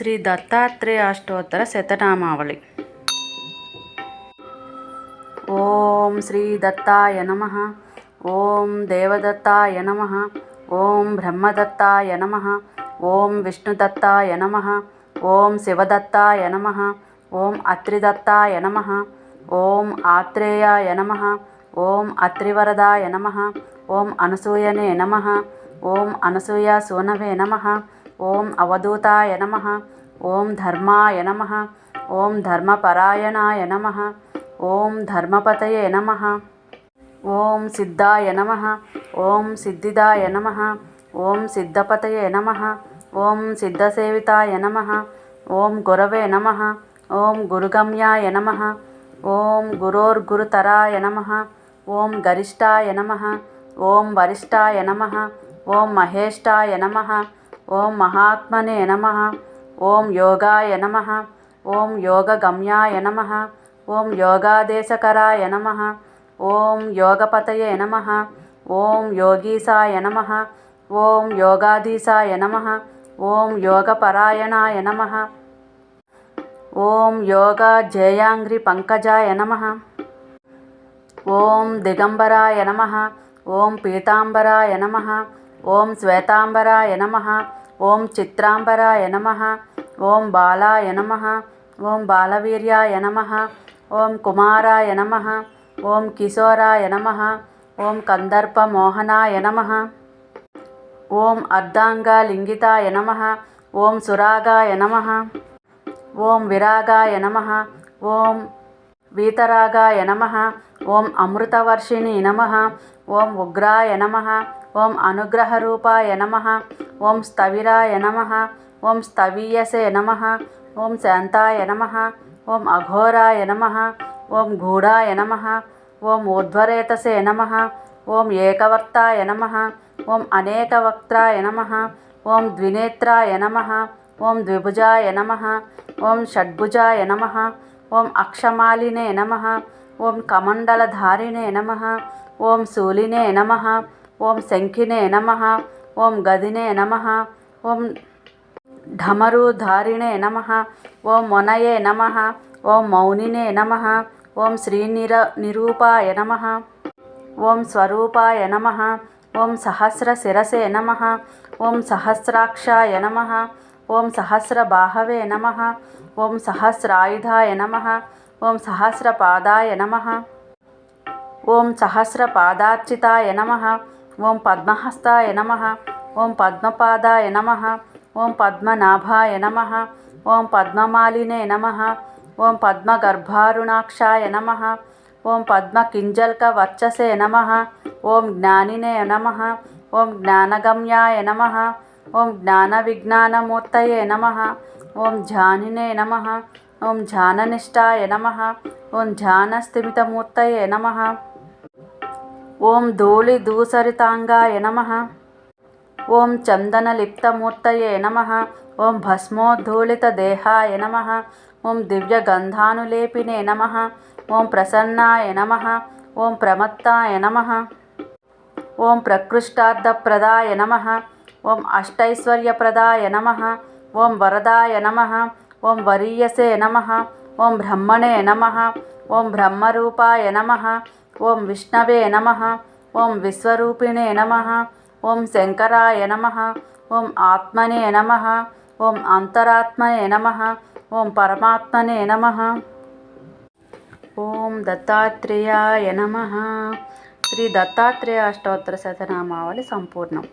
శ్రీ దత్తాత్రేయ అష్టోత్తర శతనామావళి. ఓం శ్రీ దత్తాయ నమః. ఓం దేవదత్తాయ నమః. ఓం బ్రహ్మదత్తాయ నమః. ఓం విష్ణుదత్తాయ నమః. ఓం శివదత్తాయ నమః. ఓం అత్రిదత్తాయ నమః. ఓం ఆత్రేయాయ నమః. ఓం అత్రివరదాయ నమః. ఓం అనసూయనే నమః. ఓం అనసూయ సూనవే నమః. ఓం అవధూతాయ నమః. ఓం ధర్మాయ నమః. ఓం ధర్మపరాయణాయ నమః. ఓం ధర్మపతయే నమః. ఓం సిద్ధాయ నమః. ఓం సిద్ధిదాయ నమః. ఓం సిద్ధపతయే నమః. ఓం సిద్ధసేవితాయ నమః. ఓం గురవే నమః. ఓం గురుగమ్యాయ నమః. ఓం గురోర్గురుతరాయ నమః. ఓం గరిష్టాయ నమః. ఓం వరిష్టాయ నమః. ఓం మహేష్టాయ నమః. ఓం మహాత్మనే నమః. ఓం యోగాయ నమః. ఓం యోగగమ్యాయ నమః. ఓం యోగాదేశకరాయ నమః. ఓం యోగపతయే నమః. ఓం యోగీశాయ నమః. ఓం యోగాధీశాయ నమః. ఓం యోగపరాయణాయ నమః. ఓం యోగజేయాంగ్రి పంకజాయ నమః. ఓం దిగంబరాయ నమః. ఓం పీతాంబరాయ నమః. ఓం శ్వేతాంబరాయ నమః. ఓం చిత్రాంబరాయ నమః. ఓం బాలాయ నమః. ఓం బాలవీర్యాయ నమః. ఓం కుమారాయ నమః. ఓం కిశోరాయ నమః. ఓం కందర్పమోహనాయ నమః. ఓం అర్ధాంగలింగితాయ నమః. ఓం సురాగాయ నమః. ఓం విరాగాయ నమః. ఓం వీతరాగాయ నమః. ఓం అమృతవర్షిణి నమః. ఓం ఉగ్రాయ నమః. ఓం అనుగ్రహరూపాయ నమః. ఓం స్థవిరాయ నమః. ఓం స్థవీయసే నమః. ఓం శాంతాయ నమః. ఓం అఘోరాయ నమః. ఓం గూఢాయ నమః. ఓం ఊర్ధ్వరేతసే నమః. ఓం ఏకవర్తాయ నమః. ఓం అనేకవక్త్రాయ నమః. ఓం ద్వినేత్రాయ నమః. ఓం ద్విభుజాయ నమః. ఓం షడ్భుజాయ నమః. ఓం అక్షమాలినే నమః. ఓం కమండలధారిణే నమః. ఓం శూలినే నమః. ఓం శంఖినే నమః. ఓం గదినే నమః. ఓం ఢమరుధారిణే నమః. ఓం మొనయే నమః. ఓం మౌనినే నమః. ఓం శ్రీనిరూపాయ నమః. ఓం స్వరూపాయ నమః. ఓం సహస్రశిరసే నమః. ఓం సహస్రాక్షాయ నమః. ఓం సహస్రబాహవే నమః. ఓం సహస్రాయుధాయ నమః. ఓం సహస్రపాదాయ నమః. ఓం సహస్రపాదార్చితాయ నమః. ఓం పద్మహస్తాయ నమః. ఓం పద్మపాదాయ నమః. ఓం పద్మనాభాయ నమః. ఓం పద్మమాలినే నమః. ఓం పద్మగర్భారుణాక్షాయ నమః. ఓం పద్మకింజల్కవర్చసే నమః. ఓం జ్ఞానినే నమః. ఓం జ్ఞానగమ్యాయ నమః. ఓం జ్ఞానవిజ్ఞానమూర్తయే నమః. ఓం ఝానినే నమః. ఓం ఝాననిష్టాయ నమః. ఓం ఝానస్థిమితమూర్తయే నమః. ఓం ధూళిధూసరితాంగాయ నమః. ఓం చందనలిప్తమూర్తయే నమః. ఓం భస్మోద్ధూళితదేహాయ నమః. ఓం దివ్యగంధానులేపినే నమః. ఓం ప్రసన్నాయ నమః. ఓం ప్రమత్తాయ నమః. ఓం ప్రకృష్టార్థప్రదాయ నమః. ఓం అష్టైశ్వర్యప్రదాయ నమః. ఓం వరదాయ నమః. ఓం వరీయసే నమః. ఓం బ్రహ్మణే నమః. ఓం బ్రహ్మరూపాయ నమః. ఓం విష్ణవే నమః. ఓం విశ్వరూపిణే నమః. ఓం శంకరాయ నమః. ఓం ఆత్మనే నమః. ఓం అంతరాత్మనే నమః. ఓం పరమాత్మనే నమః. ఓం దత్తాత్రేయాయ నమః. శ్రీ దత్తాత్రేయ అష్టోత్తర శతనామావళి సంపూర్ణం.